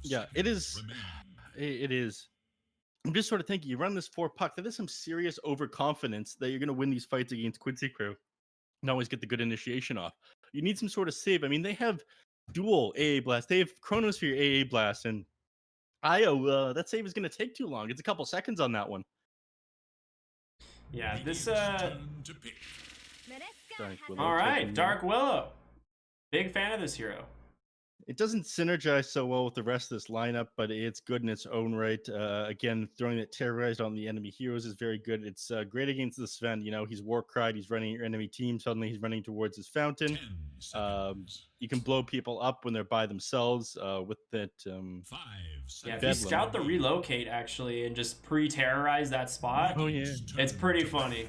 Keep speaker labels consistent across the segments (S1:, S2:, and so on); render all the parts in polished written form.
S1: Yeah, it is. It is. I'm just sort of thinking, you run this 4 puck, that is some serious overconfidence that you're going to win these fights against Quincy crew and always get the good initiation off. You need some sort of save. I mean, they have dual AA blast. They have Chronosphere AA blast, and Io. That save is going to take too long. It's a couple seconds on that one.
S2: Yeah, this
S1: Dark Willow
S2: all right,
S1: taking that.
S2: Dark Willow. Big fan of this hero.
S1: It doesn't synergize so well with the rest of this lineup, but it's good in its own right. Again, throwing that terrorized on the enemy heroes is very good. It's great against the Sven. You know, he's war cried. He's running your enemy team. Suddenly, he's running towards his fountain. You can blow people up when they're by themselves with that.
S2: Yeah, if you scout the relocate actually and just pre-terrorize that spot,
S1: Oh yeah,
S2: it's pretty funny.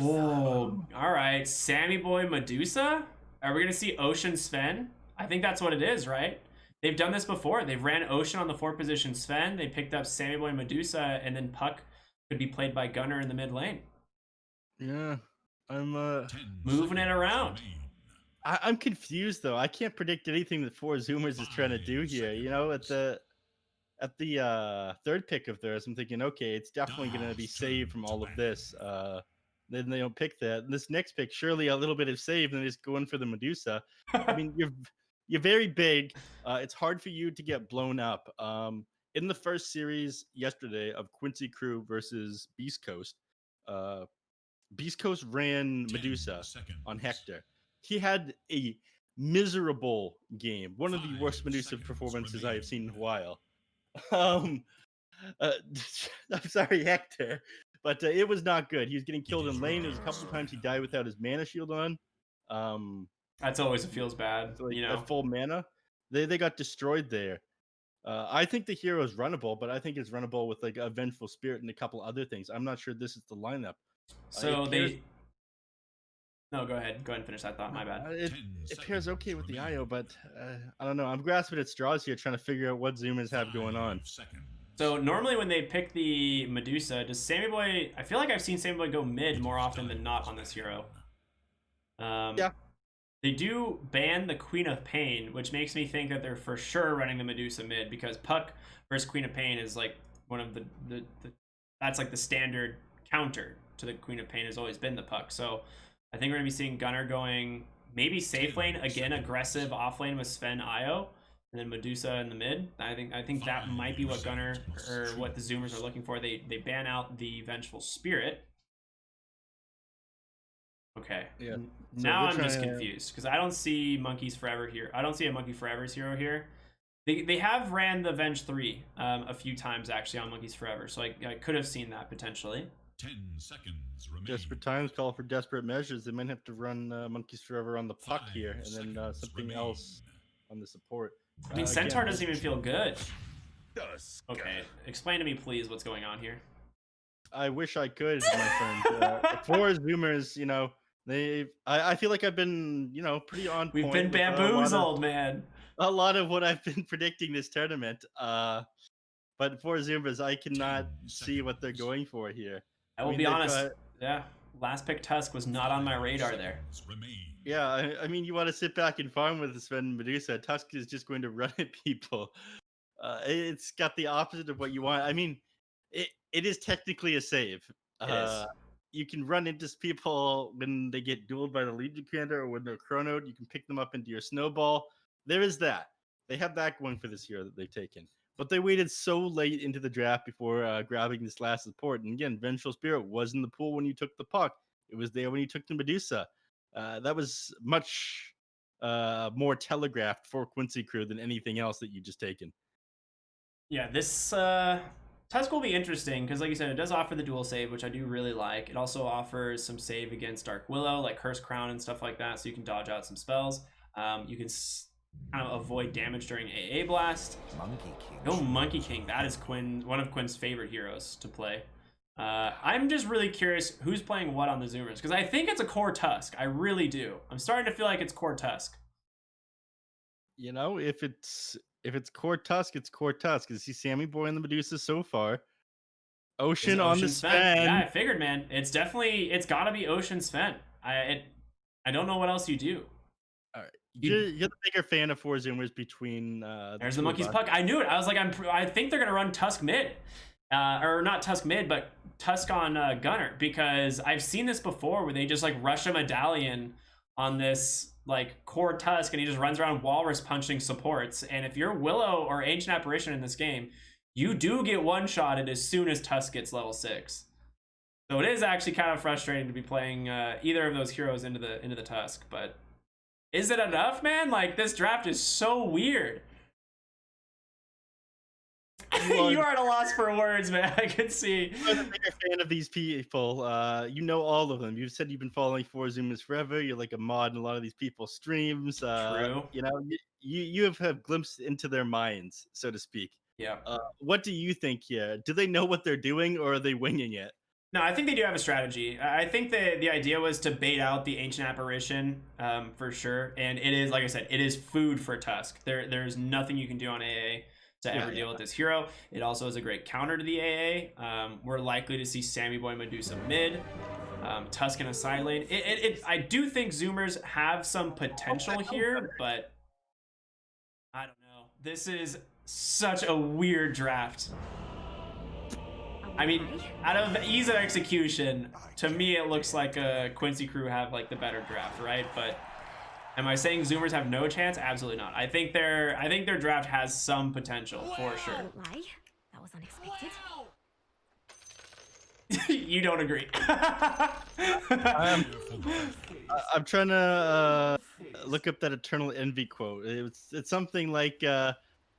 S2: Oh, all right, Sammy Boy Medusa. Are we gonna see Ocean Sven? I think that's what it is, right? They've done this before. They've ran Ocean on the 4th position Sven. They picked up Sammy Boy Medusa, and then Puck could be played by Gunner in the mid lane.
S1: yeah. I'm
S2: moving it around.
S1: I'm confused though. I can't predict anything that Four Zoomers is trying to do here. You know, at the 3rd pick of theirs, I'm thinking, okay, it's definitely going to be saved from all of this. Then they don't pick that. And this next pick, surely a little bit of save, and they just go in for the Medusa. I mean, you're very big. It's hard for you to get blown up. In the first series yesterday of Quincy Crew versus Beast Coast, Beast Coast ran Medusa on Hector. He had a miserable game, one of the worst Medusa performances I have seen in a while. Um, I'm sorry, Hector, but it was not good. He was getting killed in lane. There was a couple of times he died without his mana shield on.
S2: That's always feels bad,
S1: like
S2: you know.
S1: at full mana, they got destroyed there. I think the hero is runnable, but I think it's runnable with like a Vengeful Spirit and a couple other things. I'm not sure this is the lineup.
S2: So they. No, go ahead. Go ahead and finish that thought. My bad.
S1: It pairs okay with the IO, but I don't know. I'm grasping at straws here, trying to figure out what Zoomers have going on.
S2: So normally when they pick the Medusa, does Sammy Boy? I feel like I've seen Sammy Boy go mid more often than not on this hero.
S1: Yeah.
S2: They do ban the Queen of Pain, which makes me think that they're for sure running the Medusa mid, because Puck versus Queen of Pain is like one of the that's like the standard counter to the Queen of Pain has always been the Puck. So I think we're gonna be seeing Gunner going maybe safe lane again, aggressive off lane with Sven Io, and then Medusa in the mid. I think that might be what Gunner or what the Zoomers are looking for. They ban out the Vengeful Spirit. Okay.
S1: Yeah.
S2: Now I'm just confused because I don't see Monkeys Forever here. I don't see a Monkey Forever's hero here. They have ran the Venge 3 a few times actually on Monkeys Forever, so I could have seen that potentially.
S3: 10 seconds remain.
S1: Desperate times call for desperate measures. They might have to run Monkeys Forever on the Puck here, and then something else on the support.
S2: I mean, Centaur doesn't even feel good. Okay, explain to me, please, what's going on here.
S1: I wish I could, my friend. For Zoomers, you know, I feel like I've been, you know, pretty on point.
S2: We've been bamboozled, man.
S1: A lot of what I've been predicting this tournament. But for Zoomers, I cannot see what they're going for here.
S2: I will be honest. Yeah, last pick Tusk was not on my radar there.
S1: Yeah, I mean, you want to sit back and farm with Sven Medusa. Tusk is just going to run at people. It's got the opposite of what you want. I mean, it is technically a save. You can run into people when they get dueled by the Legion Commander or when they're chronoed. You can pick them up into your snowball. There is that. They have that going for this hero that they've taken. But they waited so late into the draft before grabbing this last support. And again, Vengeful Spirit was in the pool when you took the Puck. It was there when you took the Medusa. That was much more telegraphed for Quincy Crew than anything else that you just taken.
S2: Yeah, this Tusk will be interesting because, like you said, it does offer the dual save, which I do really like. It also offers some save against Dark Willow, like Curse Crown and stuff like that, so you can dodge out some spells. You can kind of avoid damage during AA Blast.
S4: Monkey King.
S2: Go Monkey King. That is one of Quinn's favorite heroes to play. I'm just really curious who's playing what on the Zoomers, because I think it's a core Tusk. I really do. I'm starting to feel like it's core Tusk.
S1: You know, if it's core Tusk, it's core Tusk. You see Sammy Boy and the Medusa so far. Ocean on the Sven.
S2: Yeah, I figured, man. It's got to be Ocean Sven. I don't know what else you do.
S1: All right. You're the bigger fan of four zoomers between
S2: There's
S1: two
S2: the
S1: of
S2: monkey's
S1: us.
S2: puck. I knew it. I was like, I think they're gonna run Tusk mid, or not Tusk mid, but Tusk on Gunner, because I've seen this before where they just like rush a medallion on this like core Tusk, and he just runs around walrus punching supports. And if you're Willow or Ancient Apparition in this game, you do get one-shotted as soon as Tusk gets level 6. So it is actually kind of frustrating to be playing either of those heroes into the Tusk, but is it enough, man? Like, this draft is so weird. You are at a loss for words, man. I can see.
S1: I'm a bigger fan of these people. You know all of them. You've said you've been following four zoomers forever. You're like a mod in a lot of these people's streams.
S2: True.
S1: You know, you have glimpsed into their minds, so to speak.
S2: Yeah.
S1: What do you think here? Do they know what they're doing, or are they winging it?
S2: No, I think they do have a strategy. I think the idea was to bait out the Ancient Apparition, for sure. And it is, like I said, it is food for Tusk. There's nothing you can do on AA to ever deal with this hero. It also is a great counter to the AA. We're likely to see Sammy Boy Medusa mid, Tusk in a side lane. I do think Zoomers have some potential here, but I don't know. This is such a weird draft. I mean, out of ease of execution, to me it looks like a Quincy crew have like the better draft, right? But am I saying Zoomers have no chance? Absolutely not. I think their draft has some potential for sure.
S4: Don't lie. That was unexpected.
S2: You don't agree.
S1: I'm trying to look up that Eternal Envy quote. It's something like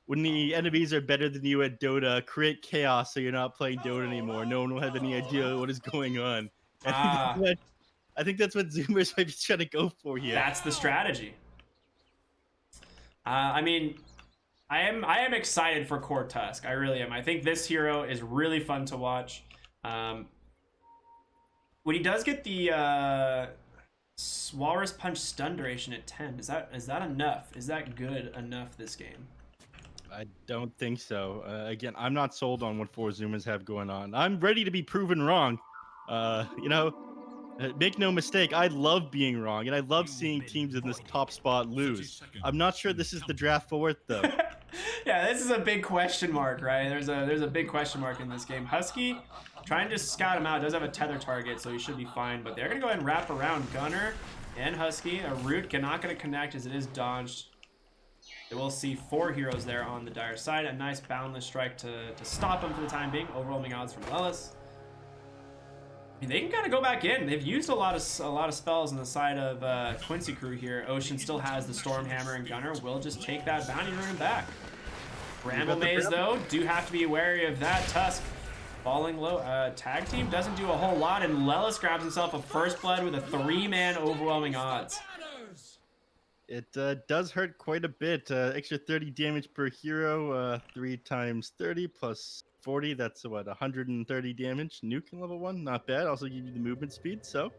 S1: when the enemies are better than you at Dota, create chaos so you're not playing Dota anymore. No one will have any idea what is going on. I think that's what Zoomers might be trying to go for here.
S2: That's the strategy. I mean, I am excited for Core Tusk. I really am. I think this hero is really fun to watch. When he does get the Walrus Punch stun duration at 10, is that enough? Is that good enough this game?
S1: I don't think so. Again, I'm not sold on what four Zoomers have going on. I'm ready to be proven wrong. You know, make no mistake, I love being wrong, and I love seeing teams in this top spot lose. I'm not sure this is the draft for it, though.
S2: Yeah, this is a big question mark, right? There's a big question mark in this game. Husky trying to scout him out, does have a tether target, so he should be fine, but they're gonna go ahead and wrap around Gunner and Husky. A root not gonna connect as it is dodged. We'll see 4 heroes there on the Dire side. A nice boundless strike to stop him for the time being. Overwhelming odds from Lelis. I mean, they can kind of go back in. They've used a lot of spells on the side of Quincy crew here. Ocean still has the Stormhammer, and Gunner will just take that bounty rune back. Bramble Maze, though, do have to be wary of that. Tusk falling low. Tag team doesn't do a whole lot, and Lelis grabs himself a first blood with a 3-man overwhelming odds.
S1: It does hurt quite a bit. Extra 30 damage per hero. 3 times 30 plus 40. That's what, 130 damage. Nuke in level 1, not bad. Also give you the movement speed. So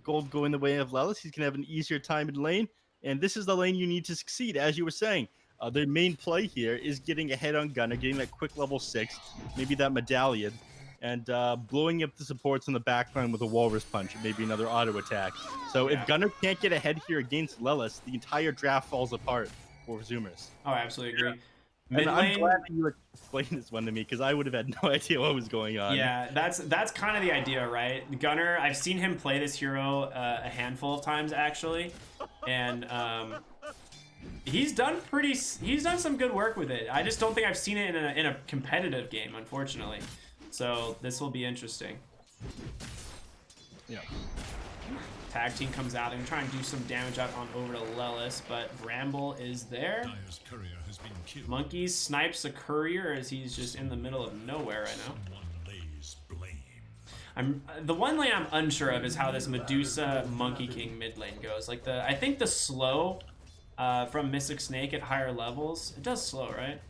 S1: gold going the way of Lelis. He's gonna have an easier time in lane, and this is the lane you need to succeed, as you were saying. Their main play here is getting ahead on Gunner, getting that quick level 6, maybe that medallion, and blowing up the supports on the backline with a Walrus Punch, maybe another auto attack. So if Gunner can't get ahead here against Lelis, the entire draft falls apart for Zoomers.
S2: Oh, I absolutely agree.
S1: And I'm glad that you explained this one to me, because I would have had no idea what was going on.
S2: Yeah, that's kind of the idea, right? Gunner, I've seen him play this hero a handful of times actually, and he's done some good work with it. I just don't think I've seen it in a competitive game, unfortunately. So this will be interesting.
S1: Yeah.
S2: Tag team comes out and try and do some damage out on over to Lelis, but Bramble is there.
S3: Dire's courier has been killed.
S2: Monkey snipes a courier as he's just in the middle of nowhere right now.
S3: Someone lays blame.
S2: The one lane I'm unsure of is how this Medusa Monkey King mid lane goes. Like I think the slow from Mystic Snake at higher levels, it does slow, right?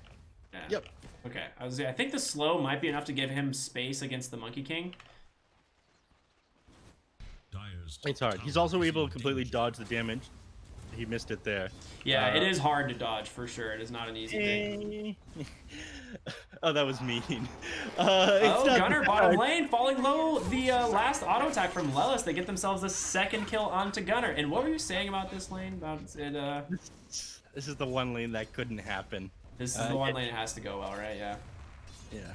S2: Yeah.
S1: Yep.
S2: Okay, I think the slow might be enough to give him space against the Monkey King.
S1: It's hard. He's also able to completely dodge the damage. He missed it there.
S2: Yeah, it is hard to dodge for sure. It is not an easy thing.
S1: Oh, that was mean.
S2: Oh, Gunner bottom lane, falling low. The last auto attack from Lelis. They get themselves a second kill onto Gunner. And what were you saying about this lane? About it?
S1: This is the one lane that couldn't happen.
S2: This is the one lane it has to go well, right? Yeah.
S1: Yeah.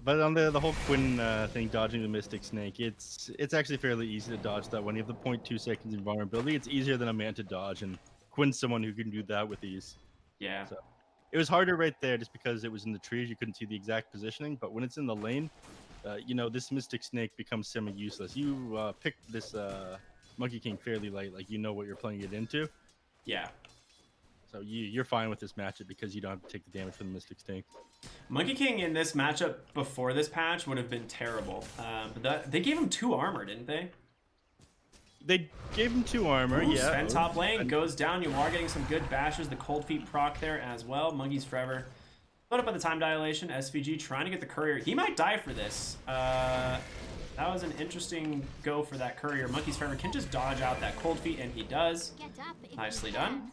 S1: But on the whole Quinn thing, dodging the Mystic Snake, it's actually fairly easy to dodge that one. You have the 0.2 seconds invulnerability. It's easier than a man to dodge, and Quinn's someone who can do that with ease.
S2: Yeah.
S1: So it was harder right there just because it was in the trees. You couldn't see the exact positioning. But when it's in the lane, this Mystic Snake becomes semi-useless. You picked this Monkey King fairly late, like you know what you're playing it into.
S2: Yeah.
S1: So you're fine with this matchup because you don't have to take the damage from the Mystic Snake.
S2: Monkey King in this matchup before this patch would have been terrible. But they gave him 2 armor, didn't they?
S1: They gave him 2 armor,
S2: Ooh,
S1: yeah.
S2: Sven top lane goes down. You are getting some good bashes. The Cold Feet proc there as well. Monkey's forever. Put up by the time dilation. SVG trying to get the courier. He might die for this. That was an interesting go for that courier. Monkey's forever can just dodge out that Cold Feet, and he does. Nicely done.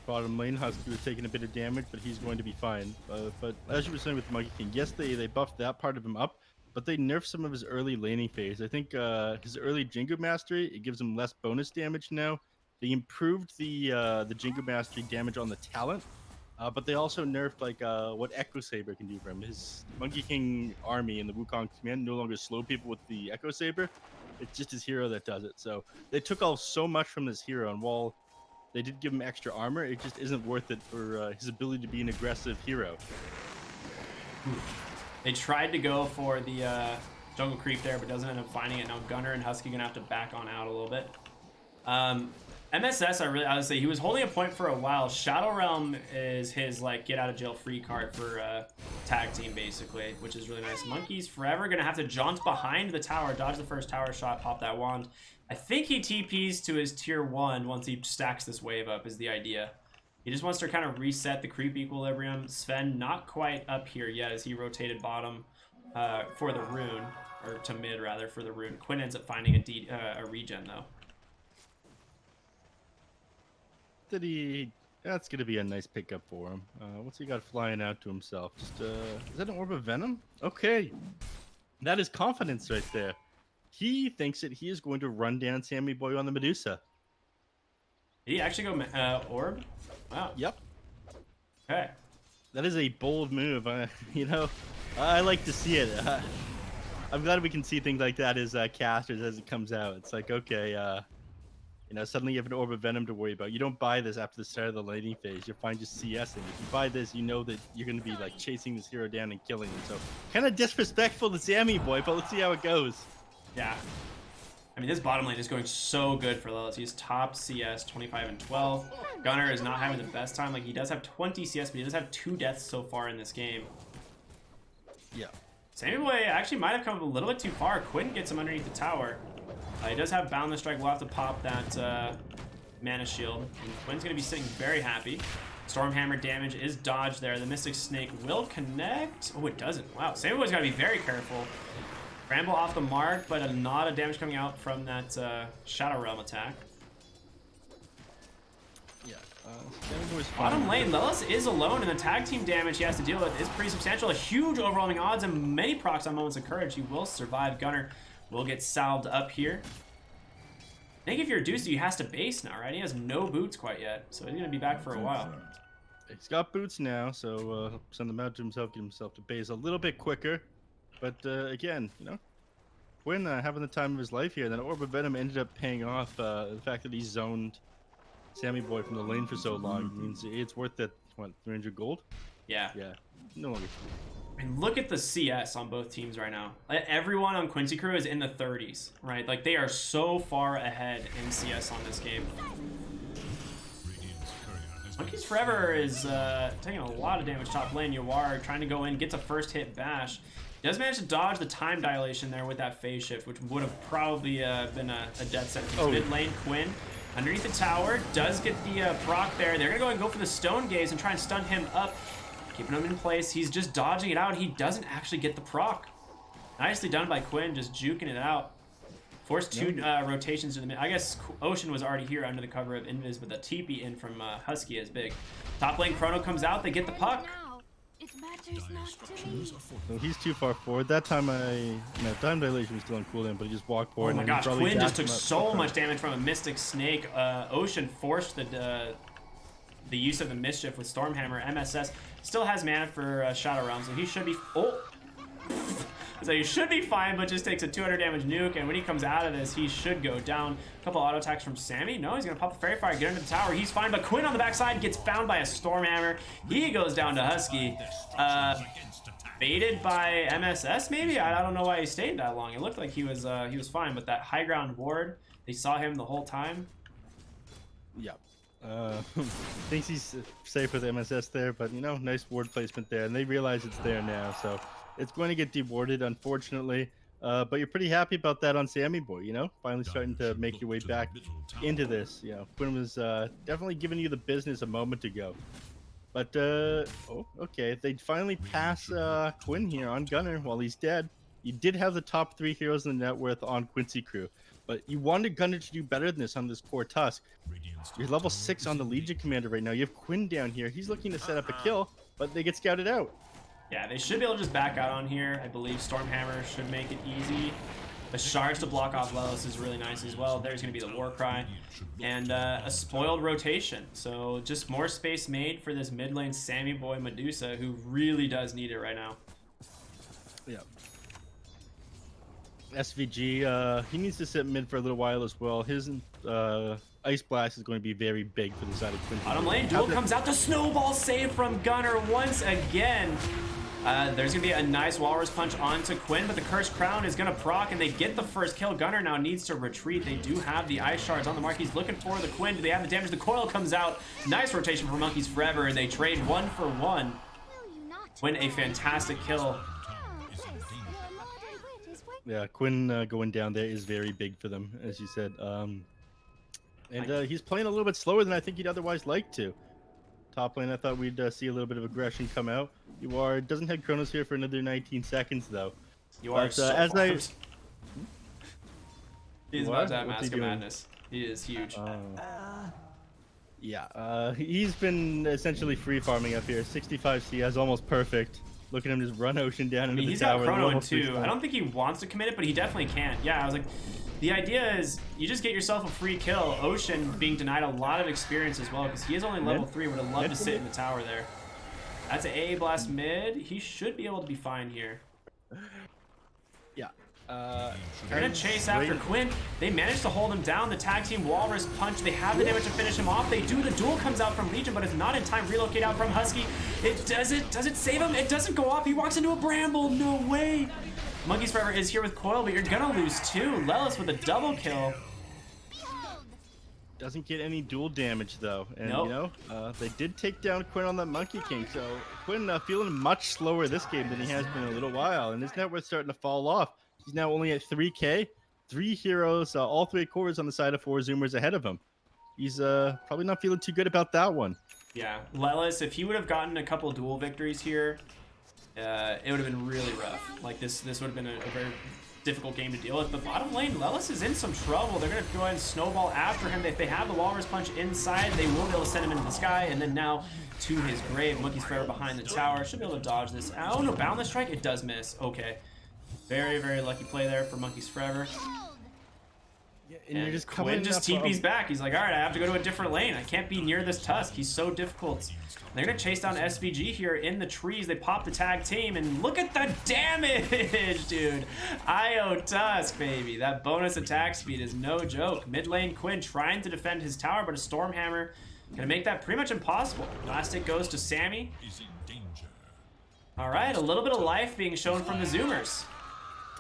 S1: Bottom lane, Husky was taking a bit of damage, but he's going to be fine. But as you were saying with Monkey King, yes, they buffed that part of him up, but they nerfed some of his early laning phase. I think his early Jingu Mastery, it gives him less bonus damage now. They improved the Jingu Mastery damage on the talent, but they also nerfed like what Echo Saber can do for him. His Monkey King army in the Wukong command no longer slow people with the Echo Saber. It's just his hero that does it. So they took off so much from this hero, and while they did give him extra armor, it just isn't worth it for his ability to be an aggressive hero.
S2: They tried to go for the jungle creep there, but doesn't end up finding it. Now Gunner and Husky gonna have to back on out a little bit. MSS, I would say he was holding a point for a while. Shadow Realm is his like get out of jail free card for tag team basically, which is really nice. Monkey's forever gonna have to jaunt behind the tower, dodge the first tower shot, pop that wand. I think he TPs to his tier 1 once he stacks this wave up is the idea. He just wants to kind of reset the creep equilibrium. Sven not quite up here yet as he rotated bottom for the rune, or to mid rather for the rune. Quinn ends up finding a regen though.
S1: That's gonna be a nice pickup for him. What's he got flying out to himself? Just is that an orb of venom? Okay, that is confidence right there. He thinks that he is going to run down Sammy Boy on the Medusa.
S2: Did he actually go orb? Wow.
S1: Yep.
S2: Okay.
S1: That is a bold move. I like to see it. I'm glad we can see things like that as casters as it comes out. It's like, okay, suddenly you have an orb of venom to worry about. You don't buy this after the start of the laning phase. You're fine just CSing. If you buy this, you know that you're going to be like chasing this hero down and killing him. So kind of disrespectful to Sammy Boy, but let's see how it goes.
S2: Yeah. I mean, this bottom lane is going so good for Lelis. He's top CS, 25 and 12. Gunner is not having the best time. Like, he does have 20 CS, but he does have 2 deaths so far in this game.
S1: Yeah.
S2: Sammy Boy actually might have come a little bit too far. Quinn gets him underneath the tower. He does have Boundless Strike. We'll have to pop that mana shield. And Quinn's going to be sitting very happy. Stormhammer damage is dodged there. The Mystic Snake will connect. Oh, it doesn't. Wow. Sammy Boy's got to be very careful. Bramble off the mark, but a lot of damage coming out from that Shadow Realm attack.
S1: Yeah.
S2: Bottom lane, Lelis is alone, and the tag team damage he has to deal with is pretty substantial. A huge overwhelming odds and many procs on Moments of Courage. He will survive. Gunner will get salved up here. I think if you're Deuce, he has to base now, right? He has no boots quite yet, so he's going to be back for a while.
S1: He's got boots now, so send them out to himself, get himself to base a little bit quicker. But again, Quinn having the time of his life here. And then Orb of Venom ended up paying off. The fact that he zoned Sammy Boy from the lane for so long means it's worth that, what, 300 gold?
S2: Yeah.
S1: Yeah. No longer.
S2: And look at the CS on both teams right now. Everyone on Quincy crew is in the 30s, right? Like, they are so far ahead in CS on this game. Monkey's Forever is taking a lot of damage top lane. Yawar trying to go in, gets a first hit bash. Does manage to dodge the time dilation there with that phase shift, which would have probably been a death sentence.
S1: Oh.
S2: Mid lane, Quinn underneath the tower does get the proc there. They're gonna go and go for the Stone Gaze and try and stun him up, keeping him in place. He's just dodging it out. He doesn't actually get the proc. Nicely done by Quinn, just juking it out. Forced 2 rotations to the mid. I guess Ocean was already here under the cover of Invis, but the TP in from Husky is big. Top lane Chrono comes out. They get the puck.
S4: It matters not to me.
S1: So he's too far forward. That time time dilation was still on cooldown, but he just walked forward.
S2: Oh my
S1: and
S2: gosh,
S1: probably
S2: Quinn just
S1: dashed
S2: took
S1: him up.
S2: so much damage from a Mystic Snake. Ocean forced the use of the Mischief with Stormhammer. MSS still has mana for Shadow Realm, so he should be... Oh! So he should be fine, but just takes a 200 damage nuke, and when he comes out of this, he should go down. A couple auto attacks from Sammy. No, he's gonna pop the Fairy Fire, get into the tower. He's fine, but Quinn on the backside gets found by a Stormhammer. He goes down to Husky. Baited by MSS, maybe? I don't know why he stayed that long. It looked like he was fine, but that high ground ward, they saw him the whole time.
S1: Yeah. Thinks he's safe with MSS there, but nice ward placement there, and they realize it's there now, so it's going to get dewarded, unfortunately. But you're pretty happy about that on Sammy Boy, finally starting to make your way back into this. Quinn was definitely giving you the business a moment ago. But, oh, okay, they finally pass Quinn here on Gunner while he's dead. You did have the top 3 heroes in the net worth on Quincy crew, but you wanted Gunner to do better than this on this core Tusk. You're level 6 on the Legion Commander right now. You have Quinn down here. He's looking to set up a kill, but they get scouted out.
S2: Yeah, they should be able to just back out on here. I believe Stormhammer should make it easy. The shards to block off Lelos is really nice as well. There's going to be the Warcry. And a spoiled rotation. So just more space made for this mid lane Sammy Boy Medusa, who really does need it right now.
S1: Yeah. SVG, he needs to sit mid for a little while as well. His Ice Blast is going to be very big for the side of Quincy.
S2: Bottom lane, Duel comes out. The snowball save from Gunner once again. There's going to be a nice Walrus Punch onto Quinn, but the Cursed Crown is going to proc, and they get the first kill. Gunner now needs to retreat. They do have the Ice Shards on the mark. He's looking for the Quinn. Do they have the damage? The Coil comes out. Nice rotation for Monkeys Forever, and they trade 1 for 1. Win a fantastic kill.
S1: Yeah, Quinn going down there is very big for them, as you said. And he's playing a little bit slower than I think he'd otherwise like to. Top lane, I thought we'd see a little bit of aggression come out. Doesn't have Chronos here for another 19 seconds, though.
S2: You are so
S1: as I...
S2: He's about to have Mask of Madness. He is huge.
S1: Yeah, he's been essentially free farming up here. 65 CS, almost perfect. Look at him just run Ocean down into the tower.
S2: He's got Chrono in 2. I don't think he wants to commit it, but he definitely can. Yeah, I was like, the idea is you just get yourself a free kill. Ocean being denied a lot of experience as well, because he is only level 3. Would have loved to sit in the tower there. That's an AA Blast mid. He should be able to be fine here.
S1: Yeah.
S2: They're gonna chase after Quinn. They managed to hold him down. The tag team Walrus Punch. They have the damage to finish him off. They do. The duel comes out from Legion, but it's not in time. Relocate out from Husky. Does it save him? It doesn't go off. He walks into a bramble. No way. Monkeys Forever is here with Coil, but you're gonna lose too. Lelis with a double kill.
S1: Doesn't get any dual damage though, and
S2: nope.
S1: They did take down Quinn on that Monkey King, so Quinn feeling much slower this game than he has been in a little while, and his net worth starting to fall off. He's now only at 3K, 3 heroes, all 3 cores on the side of 4 Zoomers ahead of him. He's probably not feeling too good about that one.
S2: Yeah, Lelis, if he would have gotten a couple dual victories here, it would have been really rough. Like this would have been a very difficult game to deal with. But bottom lane, Lelis is in some trouble. They're going to go ahead and snowball after him. If they have the Walrus Punch inside, they will be able to send him into the sky. And then now to his grave. Monkeys Forever behind the tower. Should be able to dodge this. Oh, no, Boundless Strike. It does miss. Okay. Very, very lucky play there for Monkeys Forever.
S1: Yeah, and you're just
S2: Quinn just TP's back. He's like, all right, I have to go to a different lane. I can't be near this Tusk. He's so difficult. They're going to chase down SVG here in the trees. They pop the tag team, and look at the damage, dude. IO Tusk, baby. That bonus attack speed is no joke. Mid lane, Quinn trying to defend his tower, but a Stormhammer going to make that pretty much impossible. Last hit goes to Sammy. All right, a little bit of life being shown from the Zoomers.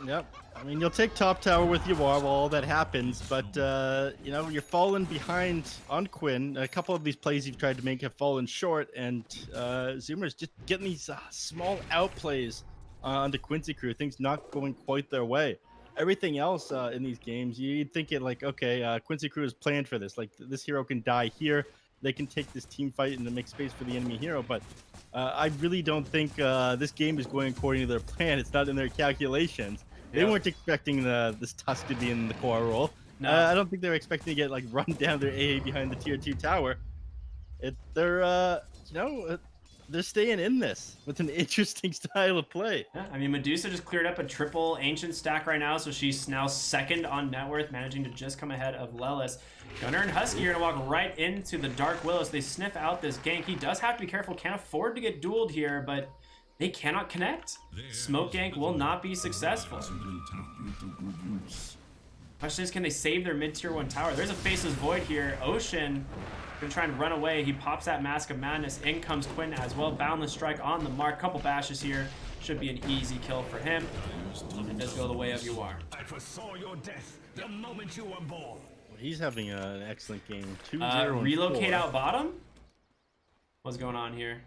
S1: Yep. I mean, you'll take top tower with you while all that happens, but, you're falling behind on Quinn. A couple of these plays you've tried to make have fallen short, and Zoomers just getting these small outplays on the Quincy crew. Things not going quite their way. Everything else in these games, you'd think it like, okay, Quincy crew is planned for this. Like, this hero can die here. They can take this team fight and make space for the enemy hero, but I really don't think this game is going according to their plan. It's not in their calculations. They
S2: Yep.
S1: weren't expecting this Tusk to be in the core role.
S2: No.
S1: I don't think they were expecting to get like run down their AA behind the tier 2 tower. They're they're staying in this with an interesting style of play.
S2: Yeah, I mean, Medusa just cleared up a triple ancient stack right now, so she's now second on net worth, managing to just come ahead of Lelis. Gunnar and Husky are gonna walk right into the Dark Willows. They sniff out this gank. He does have to be careful, can't afford to get dueled here, but they cannot connect. Smoke gank will not be successful. Question is, can they save their mid-tier 1 tower? There's a Faceless Void here. Ocean gonna try and run away. He pops that Mask of Madness. In comes Quinn as well. Boundless Strike on the mark. Couple bashes here. Should be an easy kill for him. It does go the way of Yuar.
S5: I foresaw your death the moment you were born.
S1: He's having an excellent game. 2-0.
S2: Relocate out bottom? What's going on here?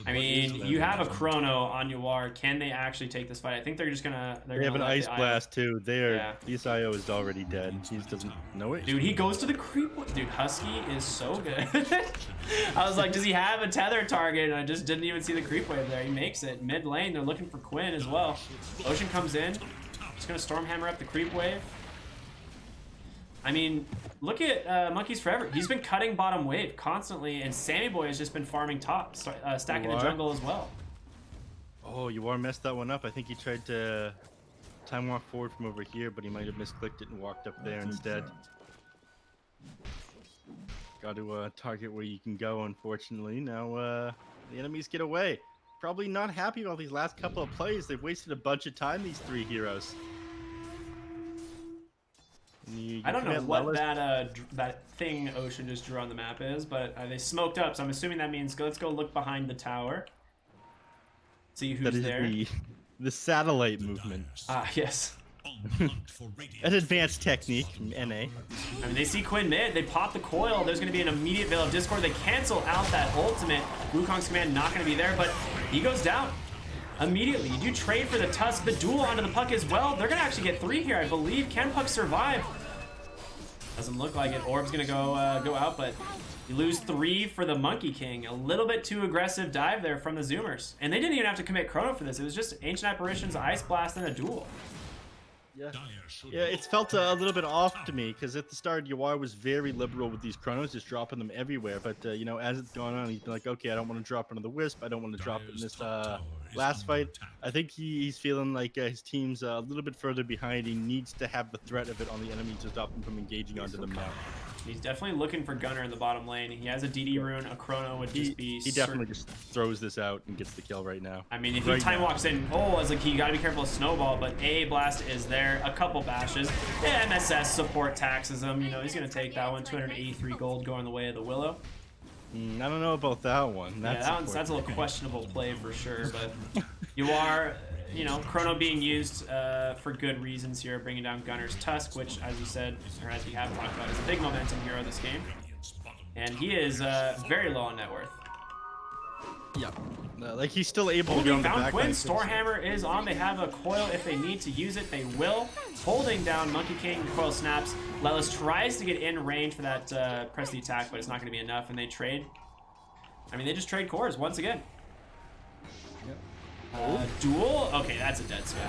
S2: I mean, you have a Chrono on Yuar. Can they actually take this fight? I think they're just gonna.
S1: They have an Ice Blast too.
S2: Yeah.
S1: This IO is already dead. He just doesn't know it.
S2: Dude, he goes to the creep. Dude, Husky is so good. I was like, does he have a tether target? And I just didn't even see the creep wave there. He makes it. Mid lane, they're looking for Quinn as well. Ocean comes in. Just gonna Stormhammer up the creep wave. I mean, look at Monkeys Forever. He's been cutting bottom wave constantly, and Sammy Boy has just been farming top, stacking the jungle as well.
S1: Oh, Yuar messed that one up. I think he tried to time walk forward from over here, but he might have misclicked it and walked up there instead. Got to target where you can go, unfortunately. Now the enemies get away. Probably not happy about these last couple of plays. They've wasted a bunch of time, these 3 heroes.
S2: I don't know what that thing Ocean just drew on the map is, but they smoked up, so I'm assuming that means let's go look behind the tower. See who's there.
S1: The satellite movement.
S2: Ah, yes.
S1: An advanced technique from NA.
S2: I mean, they see Quinn mid, they pop the coil, there's going to be an immediate Veil of Discord, they cancel out that ultimate. Wukong's command not going to be there, but he goes down. Immediately, you do trade for the Tusk, the duel onto the Puck as well. They're gonna actually get 3 here, I believe. Can Puck survive? Doesn't look like it. Orb's gonna go out, but you lose 3 for the Monkey King. A little bit too aggressive dive there from the Zoomers. And they didn't even have to commit Chrono for this. It was just Ancient Apparitions, Ice Blast, and a duel.
S1: Yeah, it's felt a little bit off to me because at the start, Yuar was very liberal with these Chronos, just dropping them everywhere. But, you know, as it's gone on, he's been like, okay, I don't want to drop another Wisp. I don't want to drop it in this last fight. I think he's feeling like his team's a little bit further behind. He needs to have the threat of it on the enemy to stop them from engaging onto them now.
S2: He's definitely looking for Gunnar in the bottom lane. He has a DD rune, a Chrono would just be...
S1: He definitely just throws this out and gets the kill right now.
S2: I mean, if he time walks in, I was like, you gotta be careful of Snowball, but AA Blast is there, a couple bashes. Yeah, MSS support taxes him, you know, he's gonna take that one, 283 gold going the way of the Willow.
S1: I don't know about that one.
S2: That's a little questionable play for sure, but you are... You know, Chrono being used for good reasons here, bringing down Gunnar's Tusk, which, as you said, or as we have talked about, is a big momentum hero this game. And he is very low on net worth.
S1: Yeah. Like, he's still able to go on the back
S2: Quinn. Storehammer is on. They have a coil. If they need to use it, they will. Holding down Monkey King, the coil snaps. Lelis tries to get in range for that press the attack, but it's not going to be enough, and they trade. I mean, they just trade cores once again. Duel? Okay, that's a dead spin.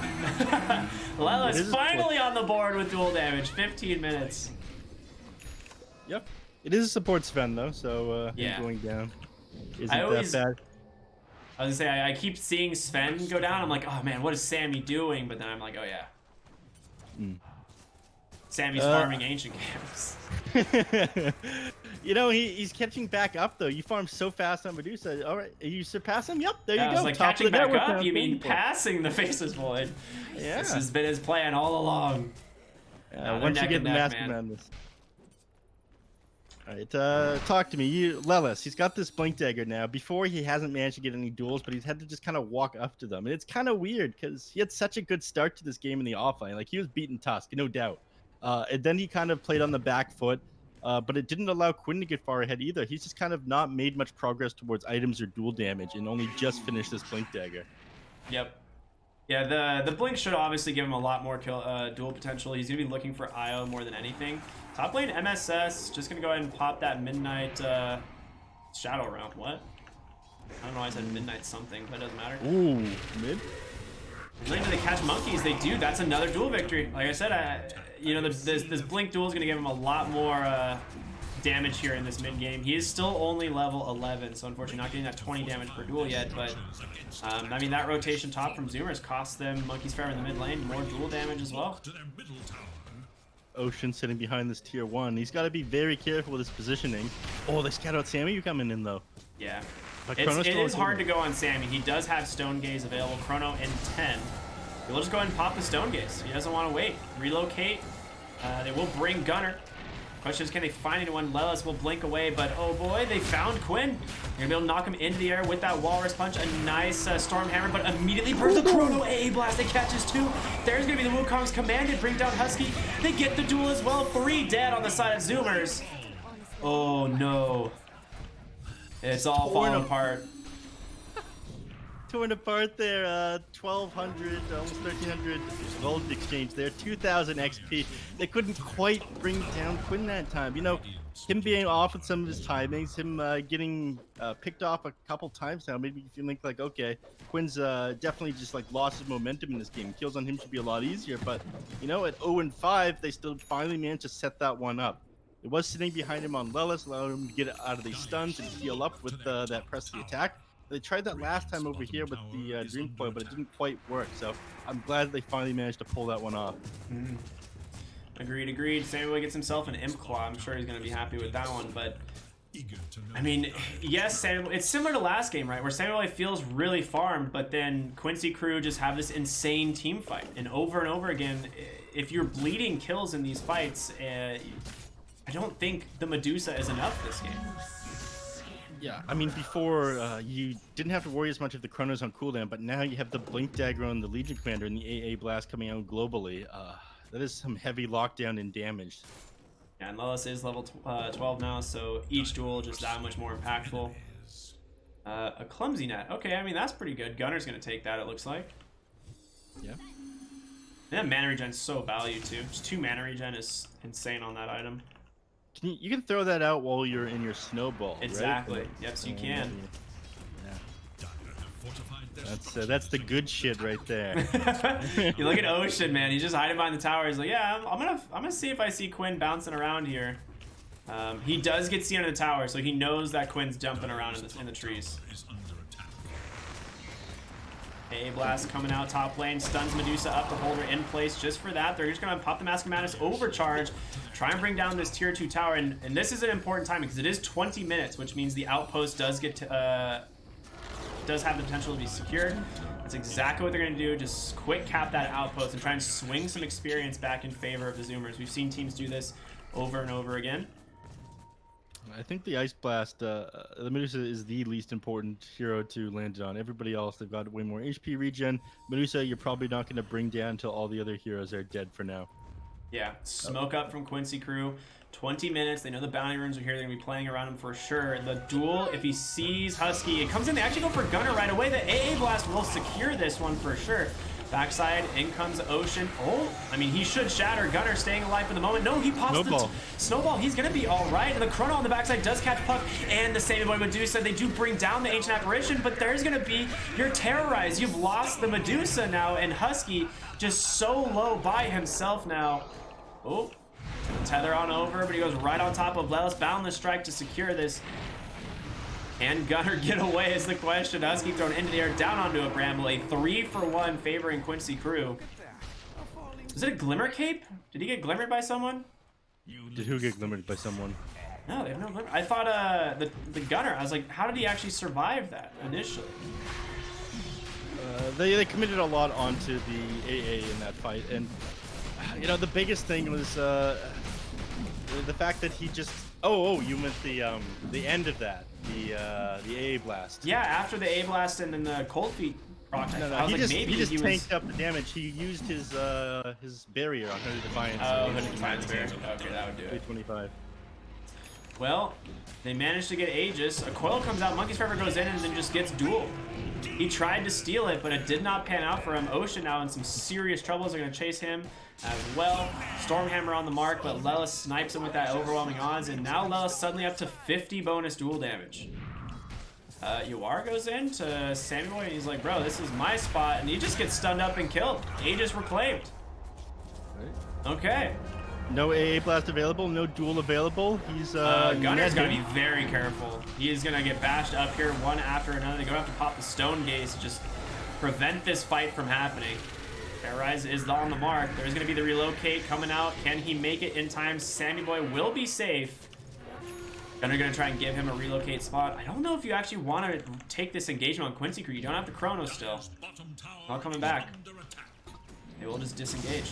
S2: Lelis finally on the board with dual damage. 15 minutes.
S1: Yep. It is a support Sven, though, so
S2: yeah.
S1: Him going down isn't
S2: that bad. I was gonna say, I keep seeing Sven go down. I'm like, oh man, what is Sammy doing? But then I'm like, oh yeah. Sammy's farming ancient camps.
S1: You know, he's catching back up, though. You farm so fast on Medusa. All right, you surpass him? Yep, there you go.
S2: I was like, catching back up? You mean passing the Faceless Void?
S1: Yeah.
S2: This has been his plan all along.
S1: Once you get the Mask of Madness. All right, talk to me. Lelis, he's got this Blink Dagger now. Before, he hasn't managed to get any duels, but he's had to just kind of walk up to them. And it's kind of weird, because he had such a good start to this game in the offline. Like, he was beating Tusk, no doubt. And then he kind of played on the back foot. But it didn't allow Quinn to get far ahead either. He's just kind of not made much progress towards items or dual damage and only just finished this Blink Dagger.
S2: Yep. Yeah, the Blink should obviously give him a lot more dual potential. He's going to be looking for IO more than anything. Top lane MSS, just going to go ahead and pop that Midnight Shadow round. What? I don't know why I said Midnight something, but it doesn't matter.
S1: Ooh, mid?
S2: Really, do they catch monkeys? They do. That's another duel victory. Like I said, you know, this blink duel is going to give him a lot more damage here in this mid game. He is still only level 11, so unfortunately not getting that 20 damage per duel yet. But I mean, that rotation top from Zoomers costs them Monkey's Forever in the mid lane more duel damage as well.
S1: Ocean sitting behind this tier 1. He's got to be very careful with his positioning. Oh, they scout out Sammy coming in though.
S2: Yeah.
S1: But
S2: It is hard to go on Sammy. He does have Stone Gaze available. Chrono in 10. He'll just go ahead and pop the Stone Gaze. He doesn't want to wait. Relocate. They will bring Gunner. Question is, can they find anyone? Lelis will blink away, but oh boy, they found Quinn. They're gonna be able to knock him into the air with that Walrus Punch. A nice Storm Hammer, but immediately burns the Chrono AA Blast. They catches 2. There's gonna be the Wukong's command. They bring down Husky. They get the duel as well. 3 dead on the side of Zoomers. Oh no. It's all falling apart.
S1: Torn apart there. 1,200, almost 1,300 gold exchange there. 2,000 XP. They couldn't quite bring down Quinn that time. You know, him being off with some of his timings, him getting picked off a couple times now, maybe you think like, okay, Quinn's definitely just like lost his momentum in this game. Kills on him should be a lot easier, but you know, at 0-5, they still finally managed to set that one up. It was sitting behind him on Lelis, allowing him to get out of these stuns and heal up with that press the attack. They tried that last time over here with the Dream Coil, but it didn't quite work. So I'm glad they finally managed to pull that one off.
S2: Agreed. Samuel gets himself an Imp Claw. I'm sure he's going to be happy with that one. But I mean, yes, Samuel. It's similar to last game, right? Where Samuel feels really farmed, but then Quincy crew just have this insane team fight, and over again. If you're bleeding kills in these fights, I don't think the Medusa is enough this game.
S1: Yeah, I mean, before you didn't have to worry as much of the Chronos on cooldown, but now you have the Blink Dagger on the Legion Commander and the AA Blast coming out globally. That is some heavy lockdown and damage.
S2: Yeah, and Lelis is level 12 now, so each duel just that much more impactful. A Clumsy Net. Okay, I mean, that's pretty good. Gunner's going to take that, it looks like.
S1: Yeah.
S2: And mana regen's so valued, too. Just 2 mana regen is insane on that item.
S1: You can throw that out while you're in your snowball,
S2: exactly.
S1: Right?
S2: Yes, you can.
S1: Yeah. That's the good shit right there.
S2: You look at Ocean, man. He's just hiding behind the tower. He's like, yeah, I'm gonna see if I see Quinn bouncing around here. He does get seen on the tower, so he knows that Quinn's jumping around in the trees. AA Blast coming out top lane, stuns Medusa up to hold her in place. Just for that, they're just gonna pop the Mask of Madness, overcharge, try and bring down this tier 2 tower. And this is an important time because it is 20 minutes, which means the Outpost does get to, does have the potential to be secured. That's exactly what they're gonna do. Just quick cap that Outpost and try and swing some experience back in favor of the Zoomers. We've seen teams do this over and over again.
S1: I think the Ice Blast, the Medusa is the least important hero to land it on. Everybody else, they've got way more HP regen. Medusa, you're probably not going to bring down until all the other heroes are dead for now.
S2: Yeah, smoke up from Quincy crew. 20 minutes. They know the bounty runes are here. They're going to be playing around him for sure. The duel, if he sees Husky, it comes in. They actually go for Gunner right away. The AA Blast will secure this one for sure. Backside, in comes Ocean. Oh, I mean, he should shatter. Gunner staying alive for the moment. No, he pops the snowball. He's going to be all right. And the Chrono on the backside does catch Puck. And the Sammy Boy Medusa, they do bring down the Ancient Apparition, but there's going to be your Terrorize. You've lost the Medusa now, and Husky just so low by himself now. Oh, tether on over, but he goes right on top of Lelis. Boundless Strike to secure this. Can Gunner get away is the question. Husky thrown into the air, down onto a Bramble. A 3-for-1 favoring Quincy crew. Was it a Glimmer Cape? Did he get glimmered by someone?
S1: Did who get glimmered by someone?
S2: No, they have no glimmer. I thought the Gunner, I was like, how did he actually survive that initially?
S1: They committed a lot onto the AA in that fight, and you know, the biggest thing was the fact that he just you meant the end of that, the AA Blast.
S2: Yeah, after the AA Blast and then the Cold Feet proc.
S1: No, he just tanked up the damage. He used his barrier on Hooded Defiance.
S2: Oh, Hooded Defiance barrier. Okay, that would do it.
S1: 325.
S2: Well, they managed to get Aegis. A coil comes out, Monkey's Forever goes in and then just gets dueled. He tried to steal it, but it did not pan out for him. Ocean now in some serious troubles. They're going to chase him as well. Stormhammer on the mark, but Lelis snipes him with that overwhelming odds, and now Lelis suddenly up to 50 bonus duel damage. Yuar goes in to Samuel, and he's like, bro, this is my spot, and he just gets stunned up and killed. Aegis reclaimed. Okay.
S1: No AA blast available, no duel available. He's
S2: Gunner's gotta be very careful. He is gonna get bashed up here one after another. They're gonna have to pop the stone gaze to just prevent this fight from happening. Terrorize is on the mark. There's gonna be the relocate coming out. Can he make it in time? Sammy Boy will be safe. Gunner gonna try and give him a relocate spot. I don't know if you actually want to take this engagement on Quincy Crew. You don't have the chrono still. Not coming back. They will just disengage.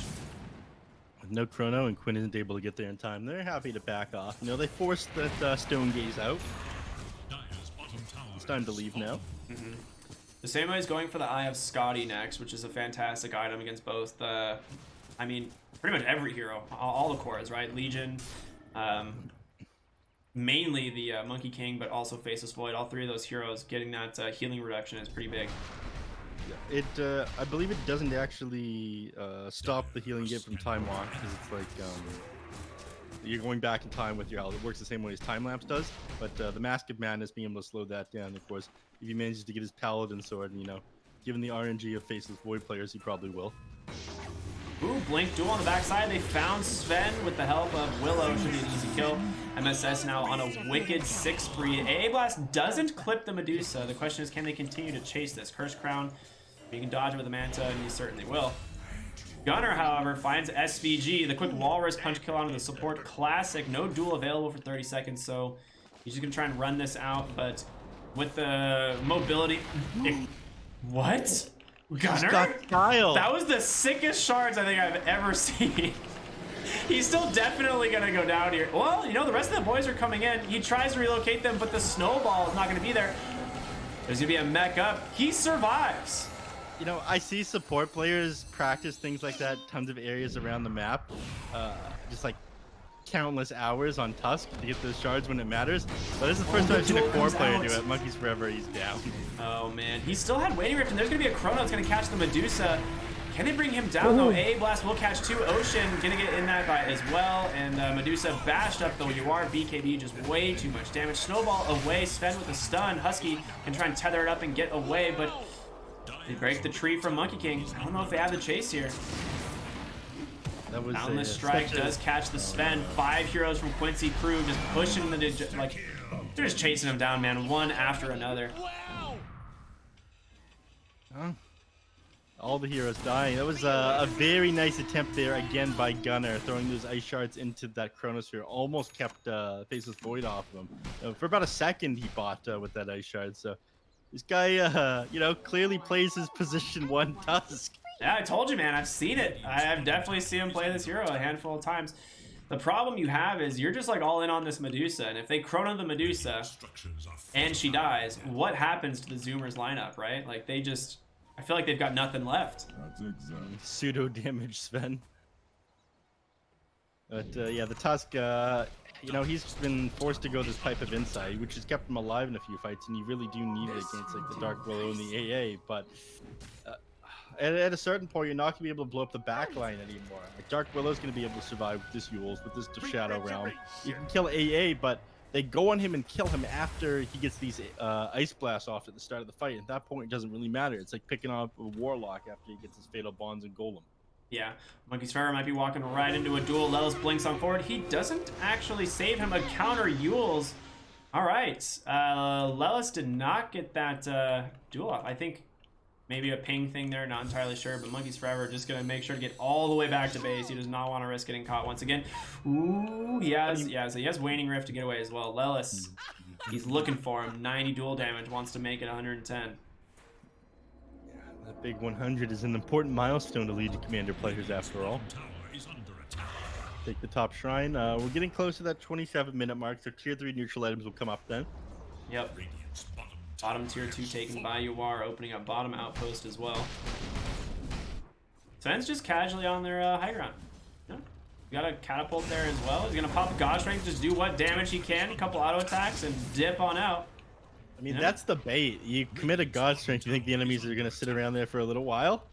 S1: With no chrono and Quinn isn't able to get there in time, they're happy to back off. You know, they forced that stone gaze out. It's time to leave now.
S2: The same way is going for the Eye of Scotty next, which is a fantastic item against both the, I mean, pretty much every hero, all the cores, right? Legion, mainly the Monkey King, but also Faceless Void. All three of those heroes getting that healing reduction is pretty big.
S1: It, I believe it doesn't actually stop the healing get from Time Walk, because it's like you're going back in time with your health. It works the same way as Time Lapse does, but the Mask of Madness being able to slow that down, of course, if he manages to get his Paladin Sword, and, you know, given the RNG of Faceless Void players, he probably will.
S2: Ooh, Blink duel on the backside. They found Sven with the help of Willow. Should be an easy kill. MSS now on a wicked 6 free. AA Blast doesn't clip the Medusa. The question is, can they continue to chase this? Curse Crown, you can dodge it with a Manta, and you certainly will. Gunner, however, finds SVG. The quick Walrus punch kill onto the support. Classic. No duel available for 30 seconds, so he's just going to try and run this out, but with the mobility... What? Gunner? That was the sickest shards I think I've ever seen. He's still definitely going to go down here. Well, you know, the rest of the boys are coming in. He tries to relocate them, but the snowball is not going to be there. There's going to be a mech up. He survives.
S1: You know, I see support players practice things like that, tons of areas around the map, just like countless hours on Tusk to get those shards when it matters. But this is the first time I've seen a core player do it. Monkeys Forever, he's down.
S2: Oh man, he still had Waiting Rift, and there's gonna be a chrono that's gonna catch the Medusa. Can they bring him down though? AA Blast will catch 2. Ocean gonna get in that guy as well, and Medusa bashed up though. You are BKB, just way too much damage. Snowball away, Sven with a stun. Husky can try and tether it up and get away, but they break the tree from Monkey King. I don't know if they have the chase here.
S1: That was
S2: Boundless Strike does catch the Sven. 5 heroes from Quincy Crew just pushing the like they're just chasing him down, man, one after another.
S1: All the heroes dying. That was a very nice attempt there again by Gunner, throwing those ice shards into that Chronosphere. Almost kept Faceless Void off of him. For about a second he bought with that ice shard. So this guy, you know, clearly plays his position 1 Tusk.
S2: Yeah, I told you, man. I've seen it. I have definitely seen him play this hero a handful of times. The problem you have is you're just like all in on this Medusa, and if they chrono the Medusa and she dies, what happens to the Zoomers lineup, right? Like they just, I feel like they've got nothing left.
S1: Pseudo damage Sven. But yeah, the Tusk, you know, he's been forced to go this Pipe of Insight, which has kept him alive in a few fights, and you really do need it against like the Dark Willow and the AA, but at a certain point, you're not going to be able to blow up the backline anymore. Like Dark Willow's going to be able to survive with this Yules, with this Shadow Realm. You can kill AA, but they go on him and kill him after he gets these Ice Blasts off at the start of the fight. At that point, it doesn't really matter. It's like picking off a Warlock after he gets his Fatal Bonds and Golem.
S2: Yeah, Monkey's Forever might be walking right into a duel. Lelis blinks on forward. He doesn't actually save him a counter Yules. All right, Lelis did not get that duel off. I think maybe a ping thing there, not entirely sure, but Monkey's Forever just gonna make sure to get all the way back to base. He does not want to risk getting caught once again. Ooh, he has Waning Rift to get away as well. Lelis, he's looking for him. 90 duel damage, wants to make it 110.
S1: That big 100 is an important milestone to Legion Commander players after all. Take the top shrine. We're getting close to that 27-minute mark, so tier 3 neutral items will come up then.
S2: Yep. Bottom tier 2 taken by Yuar, opening up bottom outpost as well. Sven's just casually on their high ground. Yeah. Got a catapult there as well. He's gonna pop God Strength, just do what damage he can, a couple auto attacks, and dip on out.
S1: I mean, that's the bait. You commit a God Strength, you think the enemies are gonna sit around there for a little while,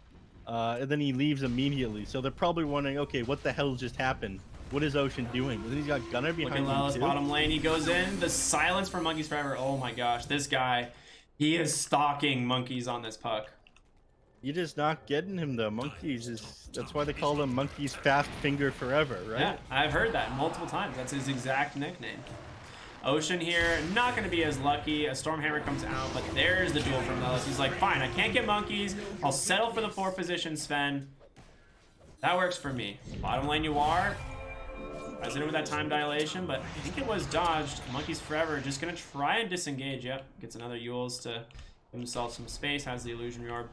S1: and then he leaves immediately. So they're probably wondering, okay, what the hell just happened? What is Ocean doing? And then he's got Gunner behind him too.
S2: Bottom lane, he goes in. The silence from Monkeys Forever. Oh my gosh, this guy. He is stalking monkeys on this puck.
S1: You're just not getting him though. Monkeys is that's why they call them monkeys fast finger forever, right?
S2: Yeah, I've heard that multiple times. That's his exact nickname. Ocean here, not going to be as lucky. A Stormhammer comes out, but there's the duel from Lelis. He's like, fine, I can't get monkeys. I'll settle for the 4th position, Sven. That works for me. Bottom lane you are. Resident with that time dilation, but I think it was dodged. Monkeys Forever just going to try and disengage. Yep, gets another Yules to give himself some space, has the illusion reorb.